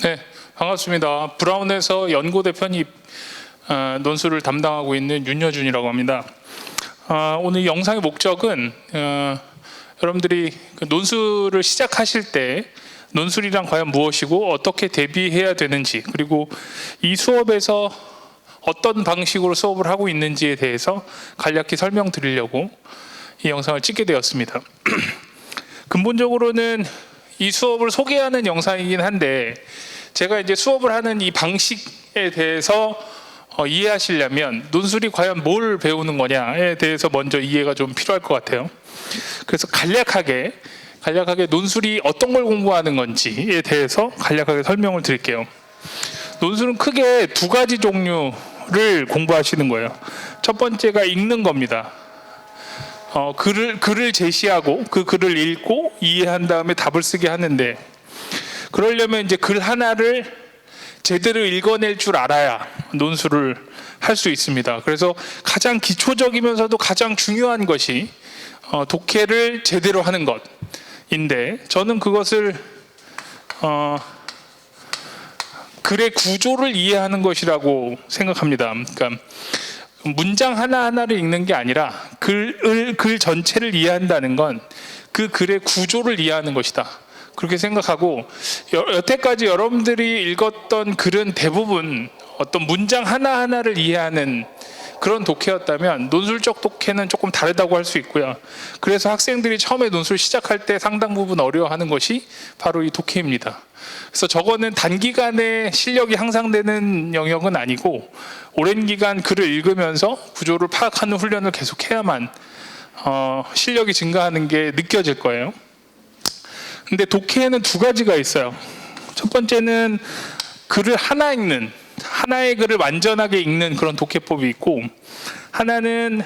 네, 반갑습니다. 브라운에서 연고대 편입 논술을 담당하고 있는 윤여준이라고 합니다. 오늘 영상의 목적은 여러분들이 논술을 시작하실 때 논술이란 과연 무엇이고 어떻게 대비해야 되는지, 그리고 이 수업에서 어떤 방식으로 수업을 하고 있는지에 대해서 간략히 설명드리려고 이 영상을 찍게 되었습니다. 근본적으로는 이 수업을 소개하는 영상이긴 한데, 제가 이제 수업을 하는 이 방식에 대해서 이해하시려면 논술이 과연 뭘 배우는 거냐에 대해서 먼저 이해가 좀 필요할 것 같아요. 그래서 간략하게 논술이 어떤 걸 공부하는 건지에 대해서 간략하게 설명을 드릴게요. 논술은 크게 두 가지 종류를 공부하시는 거예요. 첫 번째가 읽는 겁니다. 글을 제시하고 그 글을 읽고 이해한 다음에 답을 쓰게 하는데, 그러려면 이제 글 하나를 제대로 읽어낼 줄 알아야 논술을 할 수 있습니다. 그래서 가장 기초적이면서도 가장 중요한 것이 독해를 제대로 하는 것인데, 저는 그것을 글의 구조를 이해하는 것이라고 생각합니다. 그러니까 문장 하나하나를 읽는 게 아니라 글 전체를 이해한다는 건 그 글의 구조를 이해하는 것이다, 그렇게 생각하고, 여태까지 여러분들이 읽었던 글은 대부분 어떤 문장 하나하나를 이해하는 그런 독해였다면, 논술적 독해는 조금 다르다고 할 수 있고요. 그래서 학생들이 처음에 논술 시작할 때 상당 부분 어려워하는 것이 바로 이 독해입니다. 그래서 저거는 단기간에 실력이 향상되는 영역은 아니고, 오랜 기간 글을 읽으면서 구조를 파악하는 훈련을 계속해야만 실력이 증가하는 게 느껴질 거예요. 근데 독해에는 두 가지가 있어요. 첫 번째는 글을 하나 읽는, 하나의 글을 완전하게 읽는 그런 독해법이 있고, 하나는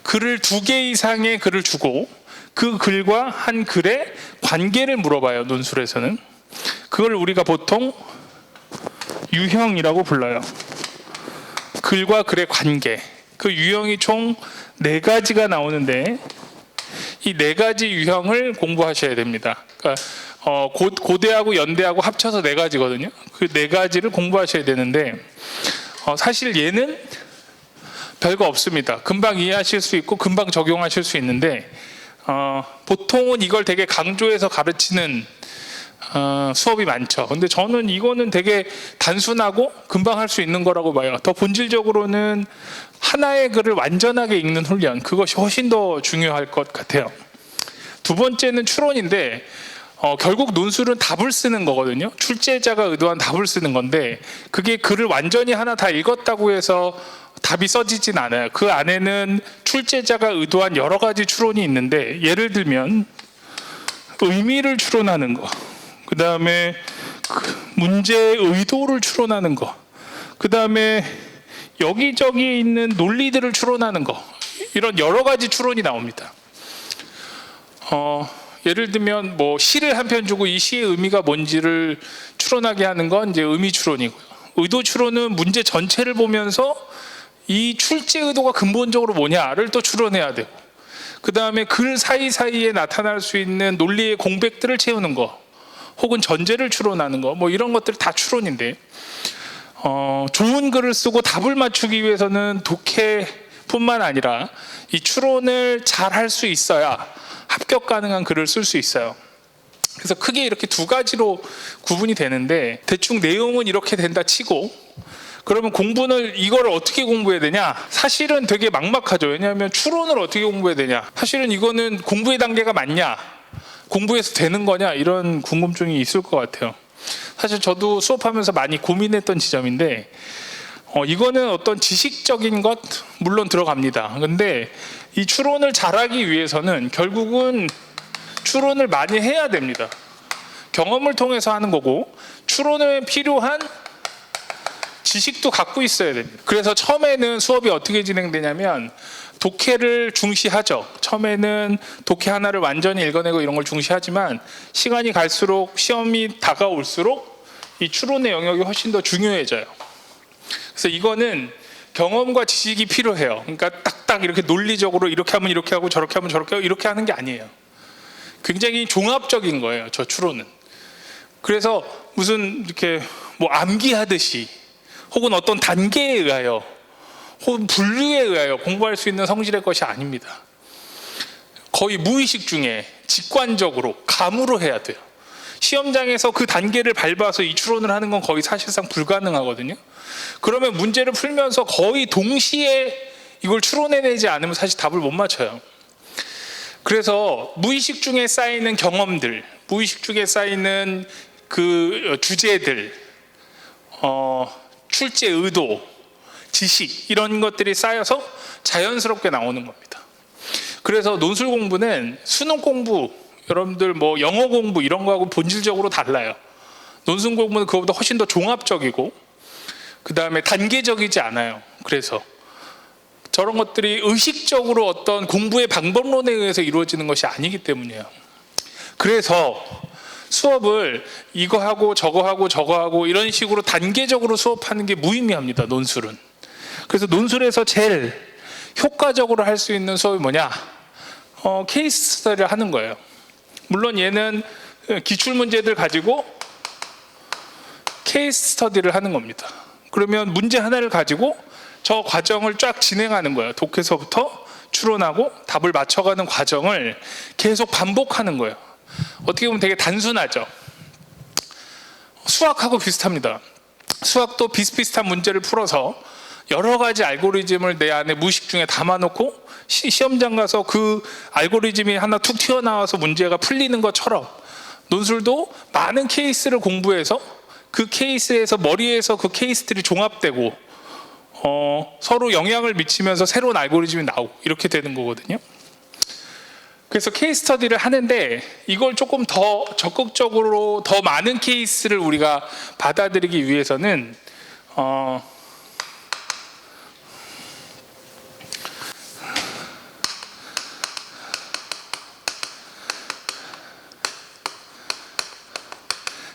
글을 두 개 이상의 글을 주고 그 글과 한 글의 관계를 물어봐요. 논술에서는 그걸 우리가 보통 유형이라고 불러요. 글과 글의 관계, 그 유형이 총 4가지가 나오는데, 이 4가지 유형을 공부하셔야 됩니다. 그러니까 고대하고 연대하고 합쳐서 4가지거든요. 그 4가지를 공부하셔야 되는데, 사실 얘는 별거 없습니다. 금방 이해하실 수 있고 금방 적용하실 수 있는데, 보통은 이걸 되게 강조해서 가르치는 수업이 많죠. 근데 저는 이거는 되게 단순하고 금방 할 수 있는 거라고 봐요. 더 본질적으로는 하나의 글을 완전하게 읽는 훈련, 그것이 훨씬 더 중요할 것 같아요. 두 번째는 추론인데, 결국 논술은 답을 쓰는 거거든요. 출제자가 의도한 답을 쓰는 건데, 그게 글을 완전히 하나 다 읽었다고 해서 답이 써지진 않아요. 그 안에는 출제자가 의도한 여러 가지 추론이 있는데, 예를 들면 의미를 추론하는 거, 그 다음에 문제의 의도를 추론하는 거, 그 다음에 여기저기 있는 논리들을 추론하는 거, 이런 여러 가지 추론이 나옵니다. 예를 들면 뭐 시를 한 편 주고 이 시의 의미가 뭔지를 추론하게 하는 건 이제 의미 추론이고요. 의도 추론은 문제 전체를 보면서 이 출제 의도가 근본적으로 뭐냐를 또 추론해야 되고, 그 다음에 글 사이사이에 나타날 수 있는 논리의 공백들을 채우는 거, 혹은 전제를 추론하는 거, 뭐 이런 것들이 다 추론인데, 좋은 글을 쓰고 답을 맞추기 위해서는 독해뿐만 아니라 이 추론을 잘 할 수 있어야 합격 가능한 글을 쓸 수 있어요. 그래서 크게 이렇게 두 가지로 구분이 되는데, 대충 내용은 이렇게 된다 치고, 그러면 공부는 이걸 어떻게 공부해야 되냐? 사실은 되게 막막하죠. 왜냐하면 추론을 어떻게 공부해야 되냐? 사실은 이거는 공부의 단계가 맞냐? 공부해서 되는 거냐? 이런 궁금증이 있을 것 같아요. 사실 저도 수업하면서 많이 고민했던 지점인데, 이거는 어떤 지식적인 것 물론 들어갑니다. 근데 이 추론을 잘하기 위해서는 결국은 추론을 많이 해야 됩니다. 경험을 통해서 하는 거고, 추론에 필요한 지식도 갖고 있어야 됩니다. 그래서 처음에는 수업이 어떻게 진행되냐면, 독해를 중시하죠. 처음에는 독해 하나를 완전히 읽어내고 이런 걸 중시하지만, 시간이 갈수록, 시험이 다가올수록 이 추론의 영역이 훨씬 더 중요해져요. 그래서 이거는 경험과 지식이 필요해요. 그러니까 딱딱 이렇게 논리적으로 이렇게 하면 이렇게 하고 저렇게 하면 저렇게 하고 이렇게 하는 게 아니에요. 굉장히 종합적인 거예요, 저 추론은. 그래서 무슨 이렇게 뭐 암기하듯이 혹은 어떤 단계에 의하여 혹은 분류에 의하여 공부할 수 있는 성질의 것이 아닙니다. 거의 무의식 중에 직관적으로 감으로 해야 돼요. 시험장에서 그 단계를 밟아서 이 추론을 하는 건 거의 사실상 불가능하거든요. 그러면 문제를 풀면서 거의 동시에 이걸 추론해내지 않으면 사실 답을 못 맞춰요. 그래서 무의식 중에 쌓이는 경험들, 무의식 중에 쌓이는 그 주제들, 출제 의도, 지식 이런 것들이 쌓여서 자연스럽게 나오는 겁니다. 그래서 논술 공부는 수능 공부, 여러분들 뭐 영어 공부 이런 거하고 본질적으로 달라요. 논술 공부는 그거보다 훨씬 더 종합적이고 그 다음에 단계적이지 않아요. 그래서 저런 것들이 의식적으로 어떤 공부의 방법론에 의해서 이루어지는 것이 아니기 때문이에요. 그래서 수업을 이거 하고 저거 하고 저거 하고 이런 식으로 단계적으로 수업하는 게 무의미합니다. 논술은. 그래서 논술에서 제일 효과적으로 할 수 있는 수업이 뭐냐? 케이스 스터디를 하는 거예요. 물론 얘는 기출문제들 가지고 케이스 스터디를 하는 겁니다. 그러면 문제 하나를 가지고 저 과정을 쫙 진행하는 거예요. 독해서부터 추론하고 답을 맞춰가는 과정을 계속 반복하는 거예요. 어떻게 보면 되게 단순하죠. 수학하고 비슷합니다. 수학도 비슷비슷한 문제를 풀어서 여러 가지 알고리즘을 내 안에 무의식 중에 담아놓고 시험장 가서 그 알고리즘이 하나 툭 튀어나와서 문제가 풀리는 것처럼 논술도 많은 케이스를 공부해서 그 케이스에서 머리에서 그 케이스들이 종합되고 서로 영향을 미치면서 새로운 알고리즘이 나오고 이렇게 되는 거거든요. 그래서 케이스 스터디를 하는데 이걸 조금 더 적극적으로 더 많은 케이스를 우리가 받아들이기 위해서는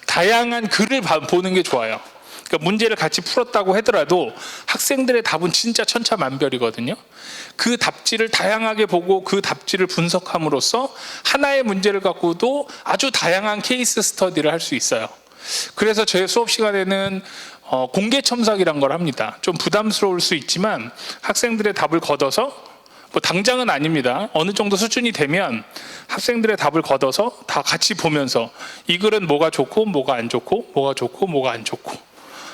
다양한 글을 보는 게 좋아요. 그러니까 문제를 같이 풀었다고 하더라도 학생들의 답은 진짜 천차만별이거든요. 그 답지를 다양하게 보고 그 답지를 분석함으로써 하나의 문제를 갖고도 아주 다양한 케이스 스터디를 할 수 있어요. 그래서 제 수업 시간에는 공개 첨삭이란 걸 합니다. 좀 부담스러울 수 있지만 학생들의 답을 걷어서 뭐 당장은 아닙니다. 어느 정도 수준이 되면 학생들의 답을 걷어서 다 같이 보면서 이 글은 뭐가 좋고 뭐가 안 좋고 뭐가 좋고 뭐가 안 좋고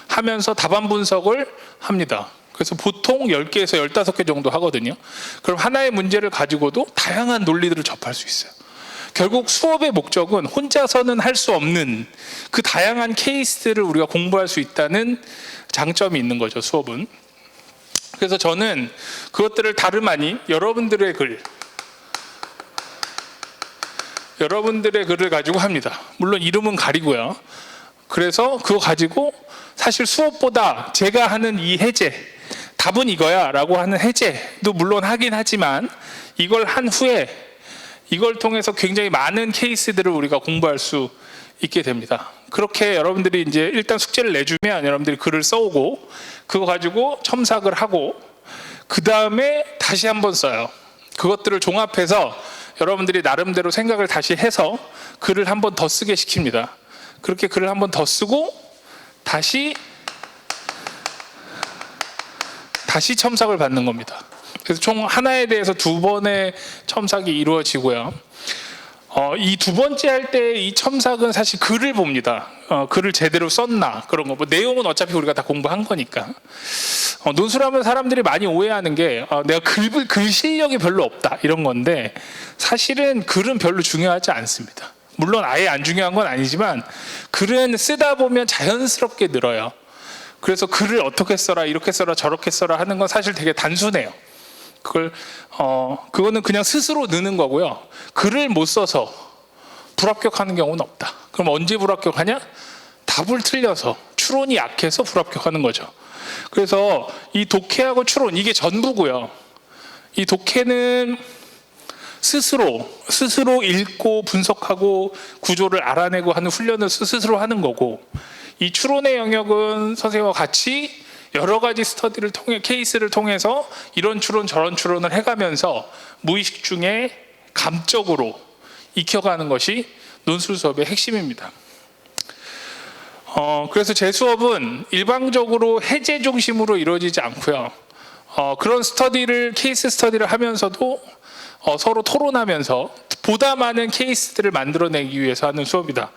하면서 답안 분석을 합니다. 그래서 보통 10개에서 15개 정도 하거든요. 그럼 하나의 문제를 가지고도 다양한 논리들을 접할 수 있어요. 결국 수업의 목적은 혼자서는 할 수 없는 그 다양한 케이스들을 우리가 공부할 수 있다는 장점이 있는 거죠, 수업은. 그래서 저는 그것들을 다름 아닌 여러분들의 글을 가지고 합니다. 물론 이름은 가리고요. 그래서 그거 가지고 사실 수업보다 제가 하는 이 해제, 답은 이거야 라고 하는 해제도 물론 하긴 하지만 이걸 한 후에 이걸 통해서 굉장히 많은 케이스들을 우리가 공부할 수 있게 됩니다. 그렇게 여러분들이 이제 일단 숙제를 내주면 여러분들이 글을 써오고 그거 가지고 첨삭을 하고 그 다음에 다시 한번 써요. 그것들을 종합해서 여러분들이 나름대로 생각을 다시 해서 글을 한 번 더 쓰게 시킵니다. 그렇게 글을 한 번 더 쓰고 다시 첨삭을 받는 겁니다. 그래서 총 하나에 대해서 2번의 첨삭이 이루어지고요. 이 2번째 할 때 이 첨삭은 사실 글을 봅니다. 글을 제대로 썼나 그런 거. 뭐 내용은 어차피 우리가 다 공부한 거니까. 논술하면 사람들이 많이 오해하는 게 내가 글 실력이 별로 없다 이런 건데 사실은 글은 별로 중요하지 않습니다. 물론 아예 안 중요한 건 아니지만 글은 쓰다 보면 자연스럽게 늘어요. 그래서 글을 어떻게 써라 이렇게 써라 저렇게 써라 하는 건 사실 되게 단순해요. 그거는 그냥 스스로 느는 거고요. 글을 못 써서 불합격하는 경우는 없다. 그럼 언제 불합격하냐? 답을 틀려서 추론이 약해서 불합격하는 거죠. 그래서 이 독해하고 추론 이게 전부고요. 이 독해는 스스로 읽고 분석하고 구조를 알아내고 하는 훈련을 스스로 하는 거고 이 추론의 영역은 선생님과 같이 여러 가지 스터디를 통해 케이스를 통해서 이런 추론 저런 추론을 해가면서 무의식 중에 감적으로 익혀가는 것이 논술 수업의 핵심입니다. 그래서 제 수업은 일방적으로 해제 중심으로 이루어지지 않고요. 그런 케이스 스터디를 하면서도 서로 토론하면서 보다 많은 케이스들을 만들어내기 위해서 하는 수업이다.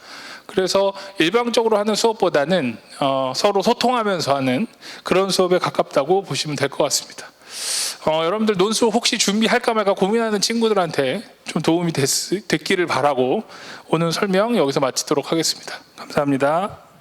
그래서 일방적으로 하는 수업보다는 서로 소통하면서 하는 그런 수업에 가깝다고 보시면 될 것 같습니다. 여러분들 논술 혹시 준비할까 말까 고민하는 친구들한테 좀 도움이 됐기를 바라고 오늘 설명 여기서 마치도록 하겠습니다. 감사합니다.